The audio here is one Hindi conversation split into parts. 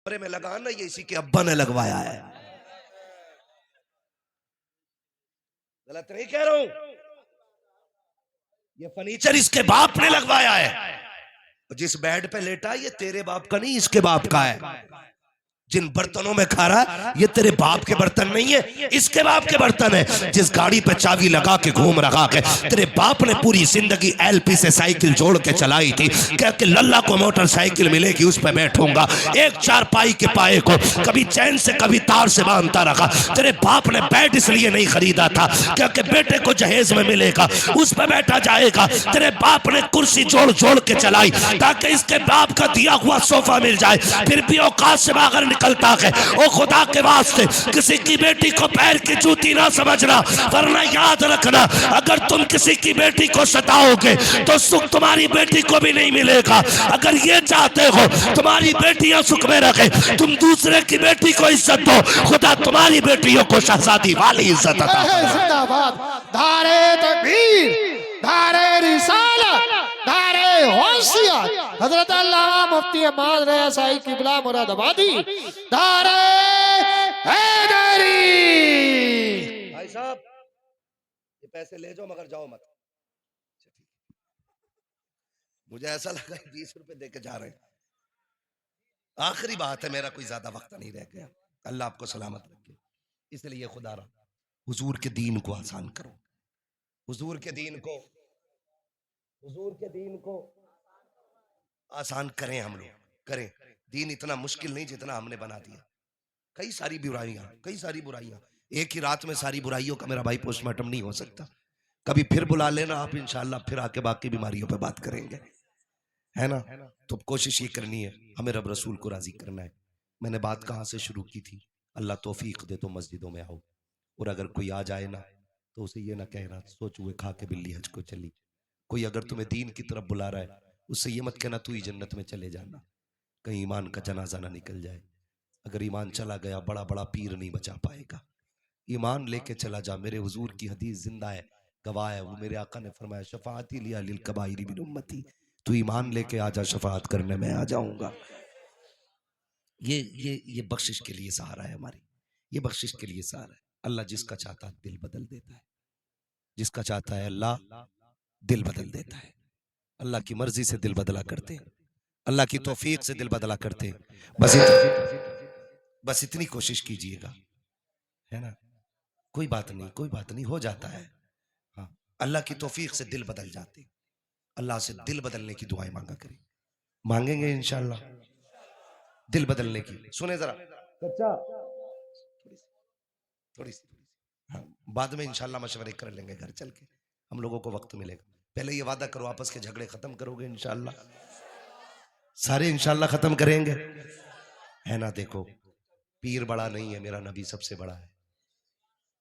कमरे में लगा ना, ये इसी के अब्बा ने लगवाया है। गलत नहीं कह रहा हूं, ये फर्नीचर इसके बाप ने लगवाया है। जिस बेड पे लेटा ये तेरे बाप का नहीं, इसके बाप का है। जिन बर्तनों में खा रहा है ये तेरे बाप के बर्तन नहीं है, इसके बाप के बर्तन है। जिस गाड़ी पे चाबी लगा के घूम रखा के तेरे बाप ने पूरी जिंदगी एलपी से साइकिल जोड़ के चलाई थी, कह के लल्ला को मोटरसाइकिल मिलेगी उस पे बैठूंगा। एक चारपाई के पाए को कभी चैन से कभी तार से बांधता रखा। तेरे बाप ने बेड इसलिए नहीं खरीदा था क्या कि बेटे को जहेज में मिलेगा उस पे बैठा जाएगा। तेरे बाप ने कुर्सी जोड़ जोड़ के चलाई ताकि इसके बाप का दिया हुआ सोफा मिल जाए, फिर भी औकात से बाहर निकलता है। ओ खुदा के वास्ते किसी की बेटी को पैर की जूती ना समझना, वरना याद रखना अगर तुम किसी की बेटी को सताओगे तो सुख तुम्हारी बेटी को भी नहीं मिलेगा। अगर ये चाहते हो तुम्हारी बेटियां सुख में रखे, तुम दूसरे की बेटी को इज्जत दो, खुदा तुम्हारी बेटियों को शहजादी वाली इज्जत अता फरमाए। धारे तकबीर, धारे रिसालत, धारे होशियत, हजरत अल्लामा मुफ्ती अहमद रज़ा साईं किबला मुरादाबादी, धारे हैदरी। भाई साहब ये पैसे ले जाओ मगर जाओ मत। मुझे ऐसा लगा 20 रुपए दे के जा रहे हैं। आखिरी बात है, मेरा कोई ज्यादा वक्त नहीं रह गया। अल्लाह आपको सलामत रखे, इसलिए खुदा रहा हुजूर के दीन को आसान करो, हुजूर के दीन को आसान करें। हम लोग करें। दीन इतना मुश्किल नहीं जितना हमने बना दिया। कई सारी बुराइयां, एक ही रात में सारी बुराइयों का मेरा भाई पोस्टमार्टम नहीं हो सकता। कभी फिर बुला लेना आप, इंशाल्लाह फिर आके बाकी बीमारियों पे बात करेंगे, है ना। तो कोशिश ये करनी है, हमें रब रसूल को राजी करना है। मैंने बात कहाँ से शुरू की थी, अल्लाह तौफीक दे तो मस्जिदों में आओ, और अगर कोई आ जाए ना तो उसे ये ना कहना सोच हुए खा के बिल्ली हज को चली। कोई अगर तुम्हें दीन की तरफ बुला रहा है उससे ये मत कहना तू ही जन्नत में चले जाना, कहीं ईमान का जनाजा ना निकल जाए। अगर ईमान चला गया बड़ा बड़ा पीर नहीं बचा पाएगा। ईमान लेके चला जा, मेरे हुजूर की हदीस जिंदा है, गवाह है। वो मेरे आका ने फरमाया शफाअती लिया लिल कबाइरी मिन उम्मती, तू ईमान लेके आजा, शफाअत करने में आ जाऊंगा। ये बख्शिश के लिए सहारा है हमारी, ये बख्शिश के लिए सहारा है। अल्लाह जिसका चाहता है दिल बदल देता है, जिसका चाहता है अल्लाह दिल बदल देता है। अल्लाह की मर्जी से दिल बदला करते हैं, अल्लाह की तौफीक से दिल बदला करते हैं। बस इतनी कोशिश कीजिएगा, है ना। कोई बात नहीं, हो जाता है। हाँ, अल्लाह की तौफीक से दिल बदल जाते। अल्लाह से दिल बदलने की दुआएं मांगा करें, मांगेंगे इंशाल्लाह दिल बदलने की। सुने जरा चचा, थोड़ी सी हाँ, बाद में इंशाल्लाह मशवरे कर लेंगे घर चल के, हम लोगों को वक्त मिलेगा। पहले ये वादा करो आपस के झगड़े खत्म करोगे इंशाल्लाह, सारे इंशाल्लाह खत्म करेंगे, है ना। देखो पीर बड़ा नहीं है, मेरा नबी सबसे बड़ा है,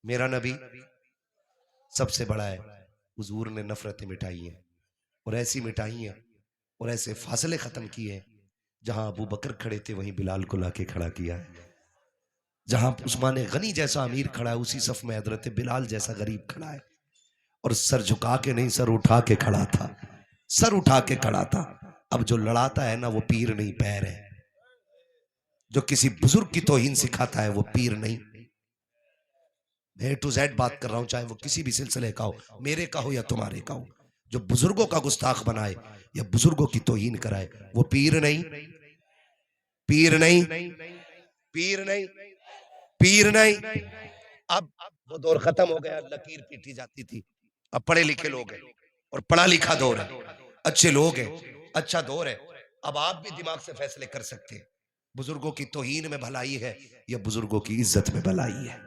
मेरा नबी सबसे बड़ा है। हुजूर ने नफरतें मिटाई हैं, और ऐसी मिटाई हैं और ऐसे फासले खत्म किए हैं, जहां अबू बकर खड़े थे वहीं बिलाल को लाके खड़ा किया है। जहां उस्मान गनी जैसा अमीर खड़ा है उसी सफ में हजरत बिलाल जैसा गरीब खड़ा है, और सर झुका के नहीं सर उठा के खड़ा था, सर उठा के खड़ा था। अब जो लड़ाता है ना वो पीर नहीं पैर है, जो किसी बुजुर्ग की तौहीन सिखाता है वो पीर नहीं। ए टू जेड बात कर रहा हूं, चाहे वो किसी भी सिलसिले का हो, मेरे का हो या तुम्हारे का हो। जो बुजुर्गों का गुस्ताख बनाए या बुजुर्गों की तौहीन कराए वो पीर नहीं, पीर नहीं, पीर नहीं, पीर नहीं। अब वो दौर खत्म हो गया, लकीर पीटी जाती थी। अब पढ़े लिखे लोग हैं और पढ़ा लिखा दौर है, अच्छे लोग हैं, अच्छा दौर है। अब आप भी दिमाग से फैसले कर सकते हैं, बुजुर्गों की तौहीन में भलाई है या बुजुर्गों की इज्जत में भलाई है।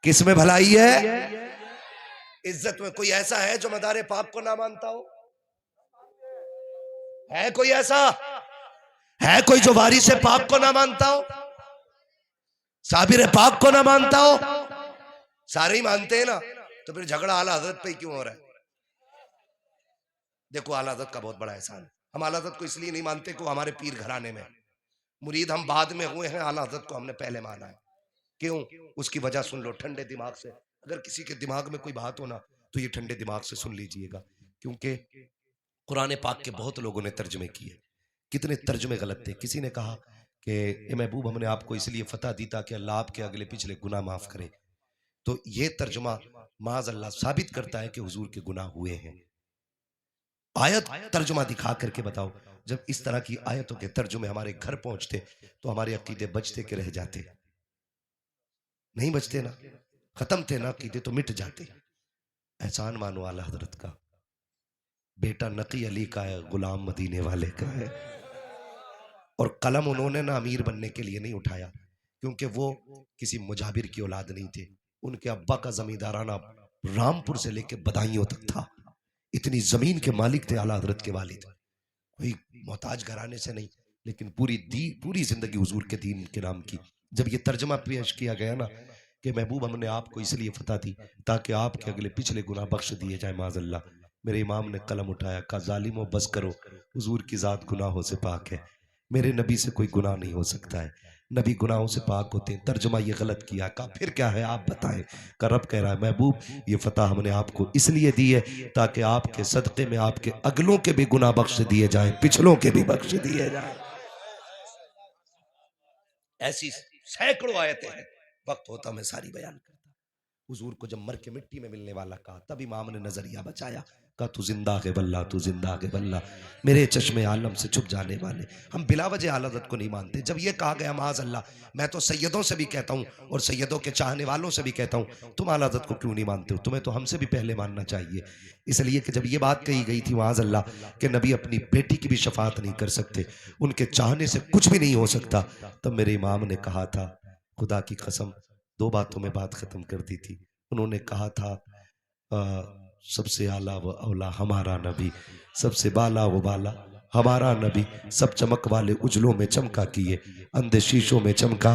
किस में भलाई है? इज्जत में। कोई ऐसा है जो मदारे पाक को ना मानता हो? है कोई ऐसा? है कोई जो वारिस पाक को ना मानता हो, साबिर पाक को ना मानता हो? सारे ही मानते हैं ना, तो फिर झगड़ा आला हजरत पे क्यों हो रहा है? देखो आला हजरत का बहुत बड़ा एहसान है। हम आला हजरत को इसलिए नहीं मानते कि हमारे पीर घराने में मुरीद हम बाद में हुए हैं, आला हजरत को हमने पहले माना है। क्यों? उसकी वजह सुन लो ठंडे दिमाग से। अगर किसी के दिमाग में कोई बात हो ना तो ये ठंडे दिमाग से सुन लीजिएगा, क्योंकि कुरान पाक के बहुत लोगों ने तर्जमे किए, कितने तर्जमे गलत थे। किसी ने कहा कि ए महबूब हमने आपको इसलिए फतह दी ताकि अल्लाह आपके अगले पिछले गुनाह माफ करे। तो ये तर्जुमा माज अल्लाह साबित करता है कि हुजूर के गुनाह हुए हैं। आयत तर्जुमा दिखा करके बताओ, जब इस तरह की आयतों के तर्जुमे हमारे घर पहुंचते तो हमारे अकीदे बचते के रह जाते? नहीं बचते ना, खत्म थे ना अकीदे, तो मिट जाते। एहसान मानो आला हजरत का, बेटा नकी अली का है, गुलाम मदीने वाले का है। और कलम उन्होंने ना अमीर बनने के लिए नहीं उठाया, क्योंकि वो किसी मुजाबिर की औलाद नहीं थे। उनके अब्बा का जमींदाराना रामपुर से लेकर बदायूं तक था। इतनी जमीन के मालिक थे आला हजरत के वालिद। कोई मोहताज घराने से नहीं, लेकिन पूरी जिंदगी हुजूर के दीन के नाम की। जब ये तर्जमा पेश किया गया ना कि महबूब हमने आपको इसलिए फतह दी ताकि आपके अगले पिछले गुनाह बख्श दिए जाए माजल्ला, मेरे इमाम ने कलम उठाया, कहा जालिमो बस करो, हुजूर की जात गुनाहों से पाक है, मेरे नबी से कोई गुनाह नहीं हो सकता है, नबी गुनाहों से पाक होते हैं। तर्जुमा ये गलत किया। कहा फिर क्या है आप बताएं? का रब कह रहा है महबूब ये फतह हमने आपको इसलिए दी है ताकि आपके सदक़े में आपके अगलों के भी गुनाह बख्श दिए जाएं, पिछलों के भी बख्श दिए जाएं। ऐसी सैकड़ों आयतें हैं, वक्त होता मैं सारी बयान करता। हुजूर को जब मर के मिट्टी में मिलने वाला कहा, तब इमाम ने नजरिया बचाया, कहा तू जिंदा है बल्ला, तू जिंदा है बल्ला, मेरे चश्मे आलम से छुप जाने वाले। हम बिला वजह आलदत को नहीं मानते। जब ये कहा गया माज अल्लाह, मैं तो सैयदों से भी कहता हूँ और सैयदों के चाहने वालों से भी कहता हूँ, तुम आलदत को क्यों नहीं मानते हो? तुम्हें तो हमसे भी पहले मानना चाहिए। इसलिए कि जब ये बात कही गई थी माज अल्लाह कि नबी अपनी बेटी की भी शफात नहीं कर सकते, उनके चाहने से कुछ भी नहीं हो सकता, तब मेरे इमाम ने कहा था, खुदा की कसम, दो बातों में बात खत्म कर दी थी। उन्होंने कहा था सबसे आला व औला हमारा नबी, सबसे बाला व बाला हमारा नबी, सब चमक वाले उजलों में चमका किए, अंधे शीशों में चमका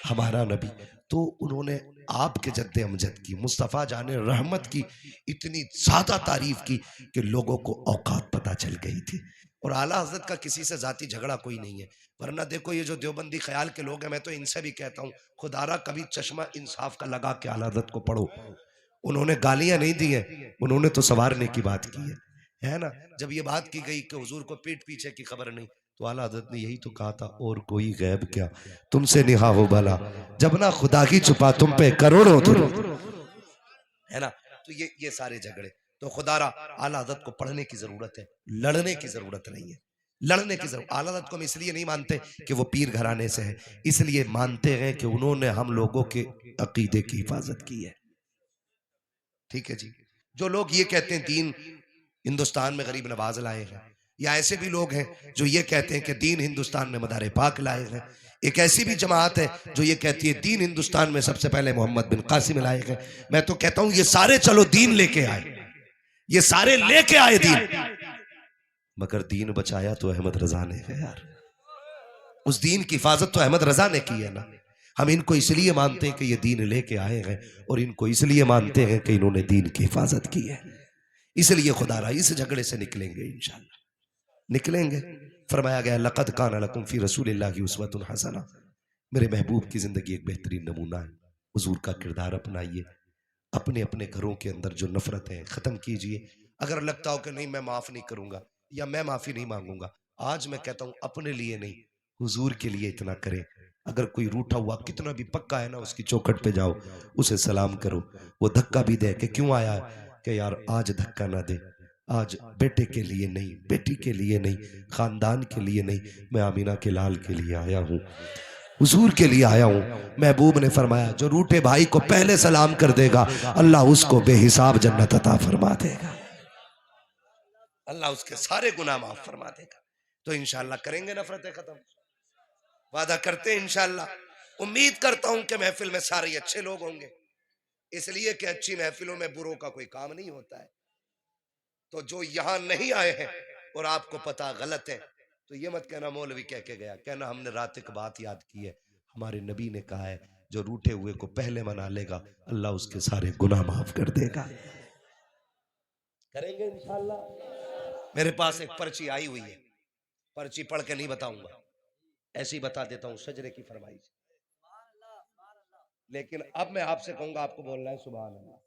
हमारा नबी। तो उन्होंने आपके जद्दे अमजद की, मुस्तफ़ा जाने रहमत की इतनी ज्यादा तारीफ की कि लोगों को औकात पता चल गई थी। और आला हजरत का किसी से जाती झगड़ा कोई नहीं है। वरना देखो ये जो देवबंदी ख्याल के लोग हैं, मैं तो इनसे भी कहता हूँ, खुदारा कभी चश्मा इंसाफ का लगा के आला हजरत को पढ़ो। उन्होंने गालियां नहीं दी हैं, उन्होंने तो संवारने की बात की है ना। जब ये बात की गई कि हुजूर को पीठ पीछे की खबर नहीं, तो आला हजरत ने यही तो कहा था, और कोई गैब क्या तुमसे निहा हो भला, जब ना खुदा की छुपा तुम पे करोड़ों दुरूद, है ना। तो ये सारे झगड़े तो खुदारा आला हजरत को पढ़ने की जरूरत है, लड़ने की जरूरत नहीं है। लड़ने की जरूरत आला हजरत को हम इसलिए नहीं मानते कि वो पीर घराने से है, इसलिए मानते हैं कि उन्होंने हम लोगों के अकीदे की हिफाजत की है। ठीक है जी। जो लोग ये कहते हैं दीन हिंदुस्तान में गरीब नवाज लाए हैं, या ऐसे भी लोग हैं जो ये कहते हैं कि दीन हिंदुस्तान में मदार पाक लाए हैं। एक ऐसी भी जमात है जो ये कहती है दीन हिंदुस्तान में सबसे पहले मोहम्मद बिन कासिम लाए हैं। मैं तो कहता हूं ये सारे चलो दीन लेके आए, ये सारे लेके आए दीन, मगर दीन बचाया तो अहमद रजा ने है यार। उस दीन की हिफाजत तो अहमद रजा ने की है ना। हम इनको इसलिए मानते हैं कि ये दीन लेके आए हैं, और इनको इसलिए मानते हैं कि इन्होंने दीन की हिफाजत की है। इसलिए खुदारा इस झगड़े से निकलेंगे इंशाअल्लाह, निकलेंगे। फरमाया गया लक़द कान लकुम फी रसूलिल्लाहि उस्वतुन हसना, मेरे महबूब की जिंदगी एक बेहतरीन नमूना है। हुजूर का किरदार अपनाइए, अपने अपने घरों के अंदर जो नफरत है खत्म कीजिए। अगर लगता हो कि नहीं मैं माफ नहीं करूंगा या मैं माफी नहीं मांगूंगा, आज मैं कहता हूं अपने लिए नहीं, हुजूर के लिए इतना करें। अगर कोई रूठा हुआ कितना भी पक्का है ना, उसकी चौखट पे जाओ, उसे सलाम करो। वो धक्का भी दे कि क्यों आया है, कि यार आज धक्का ना दे, आज बेटे के लिए नहीं, बेटी के लिए नहीं, खानदान के लिए नहीं, मैं आमीना के लाल के लिए आया हूँ, हुजूर के लिए आया हूँ। महबूब ने फरमाया जो रूठे भाई को पहले सलाम कर देगा, अल्लाह उसको बेहिसाब जन्नत अता फरमा देगा, अल्लाह उसके सारे गुनाह माफ फरमा देगा। तो इंशाअल्लाह करेंगे नफरतें खत्म, वादा करते हैं इंशाअल्लाह। उम्मीद करता हूं कि महफिल में सारे अच्छे लोग होंगे, इसलिए कि अच्छी महफिलों में बुरों का कोई काम नहीं होता है। तो जो यहां नहीं आए हैं और आपको पता गलत है, तो ये मत कहना मौलवी कह के गया, कहना हमने रात एक बात याद की है, हमारे नबी ने कहा है जो रूठे हुए को पहले मना लेगा, अल्लाह उसके सारे गुनाह माफ कर देगा। करेंगे इंशाअल्लाह। मेरे पास एक पर्ची आई हुई है, पर्ची पढ़ के नहीं बताऊंगा, ऐसे ही बता देता हूं, सजरे की फरमाइश। लेकिन अब मैं आपसे कहूंगा, आपको बोलना है सुभान अल्लाह।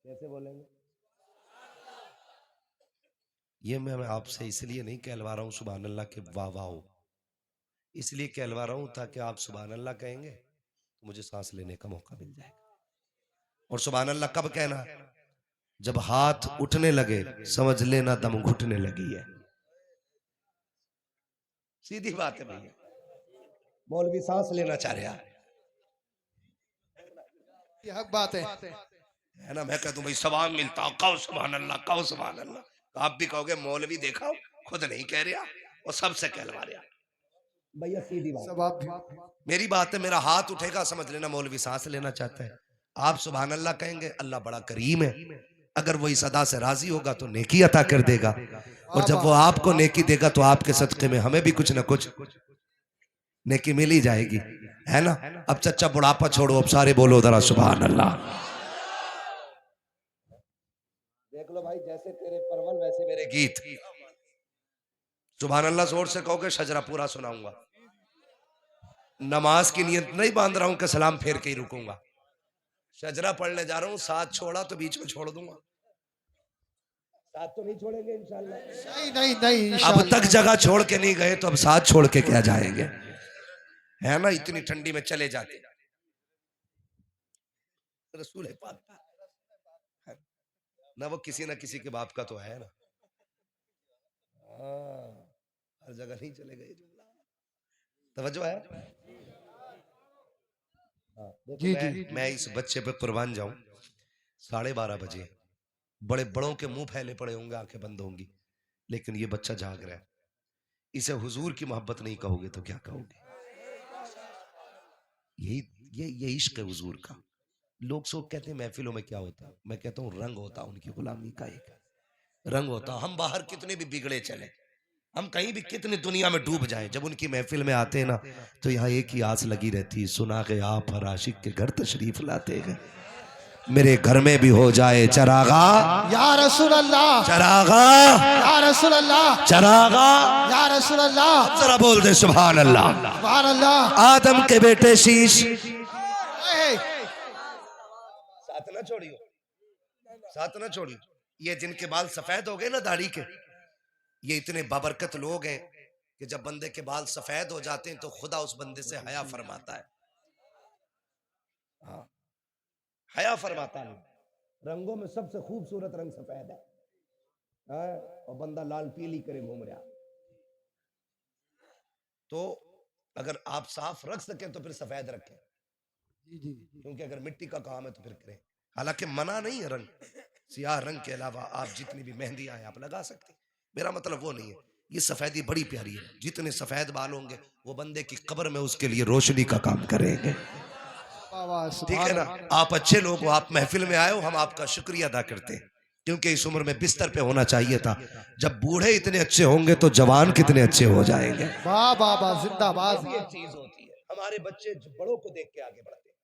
कैसे बोलेंगे? ये मैं आपसे इसलिए नहीं कहलवा रहा हूँ सुभान अल्लाह के वाह वाह हो, इसलिए कहलवा रहा हूँ ताकि आप सुभान अल्लाह कहेंगे तो मुझे सांस लेने का मौका मिल जाएगा। और सुभान अल्लाह कब कहना? जब हाथ उठने लगे समझ लेना दम घुटने लगी है। सीधी बात है भैया। मौलवी सांस लेना चाह रहा ये हक बात है ना। मैं कह दूं भाई सवाब मिलता, कहो सुभान अल्लाह, कहो सुभान अल्लाह, तो आप भी कहोगे मौलवी देखा खुद नहीं कह रहा और सबसे कहलवा रहा। भैया सीधी बात। सब आप मेरी बात है, मेरा हाथ उठेगा समझ लेना मौलवी सांस लेना चाहता है। आप सुभान अल्लाह कहेंगे, अल्लाह बड़ा करीम है, अगर वो इस अदा से राजी होगा तो नेकी अता कर देगा, और जब वो आपको नेकी देगा तो आपके सदके में हमें भी कुछ ना कुछ नेकी मिल ही जाएगी, है ना। अब चच्चा बुढ़ापा छोड़ो, अब सारे बोलो जरा सुभान अल्लाह। देख लो भाई, जैसे तेरे परवल वैसे मेरे गीत। सुभान अल्लाह जोर से कहोगे शजरा पूरा सुनाऊंगा। नमाज की नियत नहीं बांध रहा हूं कि सलाम फेर के ही रुकूंगा। शजरा पढ़ने जा रहा हूं, साथ छोड़ा तो बीच में छोड़ दूंगा। साथ तो नहीं छोड़ेंगे इंशाल्लाह। नहीं नहीं नहीं अब इंशाअल्लाह। तक जगह छोड़ के नहीं गए तो अब साथ छोड़ के क्या जाएंगे, है ना। इतनी ठंडी में चले जाते रसूल पाक ना, वो किसी ना किसी के बाप का तो है ना। हर जगह नहीं चले गए। तवज्जो है। देखो जी मैं इस बच्चे पे कुर्बान जाऊं। 12:30 बजे बड़े बड़ों के मुंह फैले पड़े होंगे, आंखें बंद होंगी, लेकिन ये बच्चा जाग रहा है। इसे हुजूर की मोहब्बत नहीं कहोगे तो क्या कहोगे? यही ये इश्क है हुजूर का। लोग सोच कहते हैं महफिलों में क्या होता है, मैं कहता हूँ रंग होता उनकी गुलामी का, एक रंग होता। हम बाहर कितने भी बिगड़े चले, हम कहीं भी कितनी दुनिया में डूब जाएं, जब उनकी महफिल में आते हैं ना तो यहाँ एक ही आस लगी रहती है, सुना के आप हर आशिक के घर तशरीफ लाते हैं, मेरे घर में भी हो जाए चरागा या रसूल अल्लाह, चरागा या रसूल अल्लाह, चरागा। या रसूल अल्लाह। जरा बोल दे सुभान अल्लाह। सुभान अल्लाह। आदम के बेटे शीश। ए, साथ ना छोड़ियो, साथ ना छोड़ियो। ये जिनके बाल सफेद हो गए ना दाढ़ी के, ये इतने बाबरकत लोग हैं कि जब बंदे के बाल सफेद हो जाते हैं तो खुदा उस बंदे से हया फरमाता है। हाँ, हया फरमाता है। रंगों में सबसे खूबसूरत रंग सफेद है, हाँ? और बंदा लाल पीली करे घूम रहा। तो अगर आप साफ रख सकें तो फिर सफेद रखें, क्योंकि अगर मिट्टी का काम है तो फिर करें। हालांकि मना नहीं है रंग, सियाह रंग के अलावा आप जितनी भी मेहंदी आए आप लगा सकते हैं, मेरा मतलब वो नहीं है। ये सफेदी बड़ी प्यारी है, जितने सफेद बाल होंगे वो बंदे की कब्र में उसके लिए रोशनी का काम करेंगे, ठीक है ना। आप अच्छे लोग हो, आप महफिल में आए हो, हम आपका शुक्रिया अदा करते हैं, क्योंकि इस उम्र में बिस्तर पे होना चाहिए था। जब बूढ़े इतने अच्छे होंगे तो जवान कितने अच्छे हो जाएंगे। वाह वाह वाह, जिंदाबाद। ये चीज होती है, हमारे बच्चे बड़ों को देख के आगे बढ़ते हैं,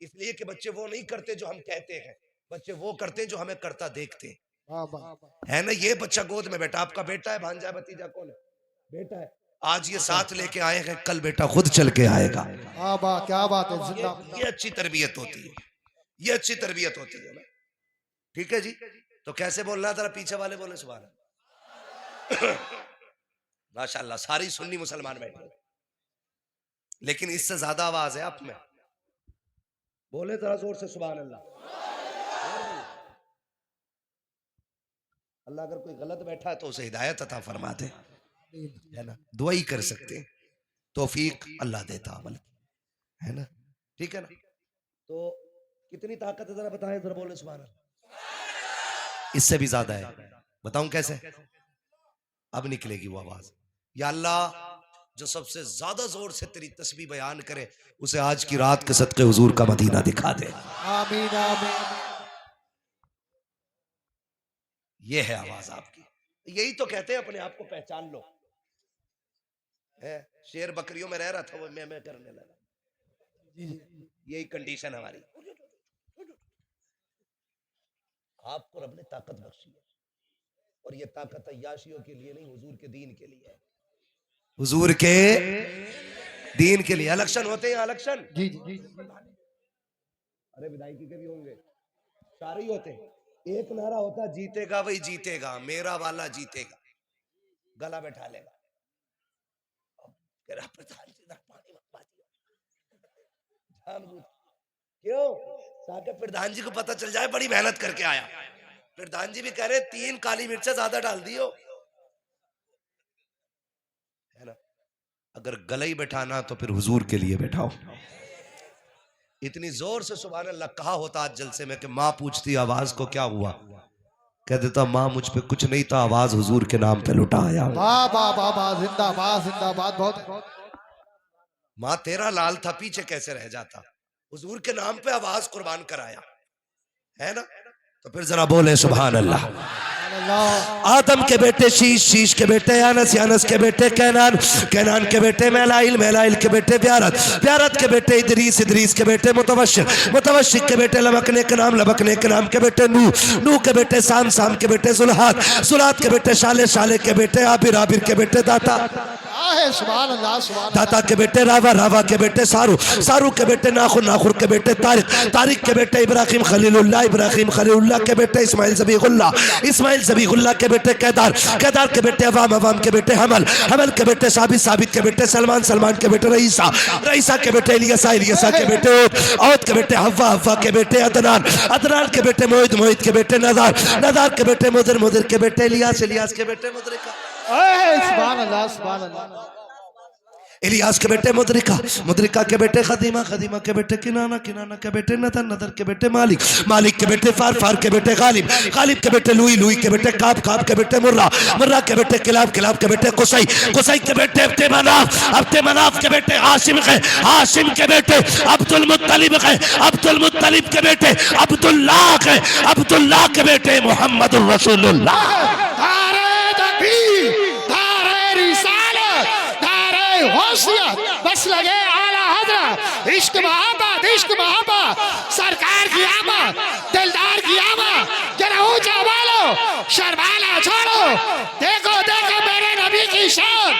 इसलिए कि बच्चे वो नहीं करते जो हम कहते हैं, बच्चे वो करते हैं जो हमें करता देखते हैं, वाह वाह। है ना। ये बच्चा गोद में बेटा आपका बेटा है, भांजा है, भतीजा कौन है? बेटा है। आज ये साथ लेके आए हैं, कल बेटा खुद चल के आएगा। वाह वाह, क्या बात है, जिंदाबाद। ये अच्छी तरबियत होती है, ये अच्छी तरबियत होती है ना, ठीक है जी। तो कैसे बोलना है, जरा पीछे वाले बोले सुभान अल्लाह। माशाल्लाह सारी सुन्नी मुसलमान बैठे, लेकिन इससे ज्यादा आवाज है आप में, बोले जरा जोर से सुभान अल्लाह। अल्लाह अगर कोई गलत बैठा है तो उसे हिदायत अता फरमा दे, है ना। दुआ ही कर सकते हैं, तौफीक अल्लाह देता अमल की, है ना, ठीक है ना। तो कितनी ताकत है जरा बताएं, जरा बोले सुभान अल्लाह। इससे भी ज्यादा है, बताऊं कैसे? अब निकलेगी वो आवाज। या अल्लाह जो सबसे ज्यादा जोर से तेरी तस्बीह बयान करे उसे आज की रात के सदके हुजूर का मदीना दिखा दे। आमीन आमीन। ये है आवाज आपकी, यही तो कहते हैं अपने आप को पहचान लो। है शेर बकरियों में रह रहा था, वो मैं करने लगा, यही कंडीशन हमारी। आपको रब ने ताकत बख्शी है, और ये ताकत अय्याशियों के लिए नहीं, हुजूर के दीन के लिए है, हुजूर के दीन के लिए। इलेक्शन होते हैं, इलेक्शन जी जी। अरे विधायकी के भी होंगे, सारे ही होते हैं। एक नारा होता जीतेगा वही जीतेगा, मेरा वाला जीतेगा, गला बैठा लेगा। कह रहा प्रधान जी ना पानी मत पाइए। जानबूझ क्यों? ताकि प्रधान जी को पता चल जाए बड़ी मेहनत करके आया। प्रधान जी भी कह रहे 3 काली मिर्चा ज्यादा डाल दियो, है ना। अगर गला ही बैठाना तो फिर हुजूर के लिए बैठाओ। इतनी जोर से सुभान अल्लाह कहा होता आज जलसे में कि माँ पूछती आवाज को क्या हुआ, कह देता माँ मुझ पे कुछ नहीं था, आवाज हुजूर के नाम पे लुटा आया। वाह वाह वाह वाह, जिंदाबाद जिंदाबाद। बहुत माँ तेरा लाल था पीछे कैसे रह जाता, हुजूर के नाम पे आवाज कुर्बान कराया, है ना। तो फिर जरा बोले सुभान अल्लाह। आदम के बेटे शीश, शीश के बेटे यानस, यानस के बेटे कैनान, कैनान के बेटे मेलाइल, मेलाइल के बेटे ब्यारत, ब्यारत के बेटे इदरीस, इदरीस के बेटे मुतवशिर, मुतवशिर के बेटे लबकने के नाम, लबकने के नाम के बेटे नूह, नूह के बेटे साम, साम के बेटे जुल्हात, जुल्हात के बेटे शाले, शाले के बेटे आबिर, आबिर के बेटे दाता, सुभान अल्लाह सुभान दाता के बेटे रावा, रावा के बेटे सारू, सारू के बेटे नाखुर, नाखुर के बेटे तारिक, तारिक के बेटे इब्राहिम खलीलुल्लाह, इब्राहिम खलीलुल्लाह के बेटे इस्माइल ज़बीहुल्लाह, इस्माइल ज़बीहुल्लाह के बेटे केदार, केदार के बेटे अवाम, अवाम के बेटे हमल, हमल के बेटे साबित, साबित के बेटे सलमान, सलमान के बेटे रईसा, रईसा के बेटे इलियसा, इलियसा के बेटे औद, औद के बेटे हव्वा, हव्वा के बेटे अदनान, अदनान के बेटे मोहित, मोहित के बेटे नदार, नदार के बेटे मुदर, मुदर के बेटे इलियास, इलियास के बेटे मुदरिका, सुभान अल्लाह सुभान अल्लाह। इलियास के बेटे मुदरिका, मुदरिका के बेटे खदीमा, खदीमा के बेटे किनाना, किनाना के बेटे नदर, नदर के बेटे मालिक, मालिक के बेटे फार, फार के बेटे गालिब, गालिब के बेटे लुई, लुई के बेटे काब, काब के बेटे मुर्रा, मुर्रा के बेटे किलाब, किलाब के बेटे कुसई, कुसई के बेटे अब्दे मनाफ, अब्दे मनाफ के बेटे हाशिम है, हाशिम के बेटे अब्दुल मुत्तलिब है, अब्दुल मुत्तलिब के बेटे अब्दुल्लाह है, अब्दुल्लाह के बेटे मोहम्मद रसूलुल्लाह। बस लगे आला हजरत, इश्क मोहब्बत, इश्क मोहब्बत, सरकार की आमद, दिलदार की आमद, जरा ऊंचा बोलो, शर्माना छोड़ो, देखो देखो मेरे नबी की शान,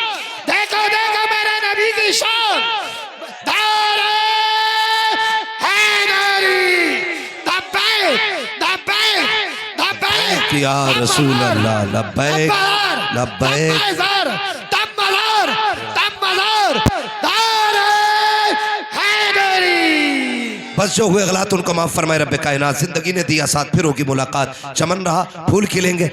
देखो देखो मेरे नबी की शान, दारे हैदरी, लब्बैक लब्बैक लब्बैक या रसूल अल्लाह, लब्बैक लब्बैक। बस जो हुए गलत उनको माफ फरमाए रब्बे कायनात। जिंदगी ने दिया साथ, फिर होगी मुलाकात, चमन रहा फूल खिलेंगे।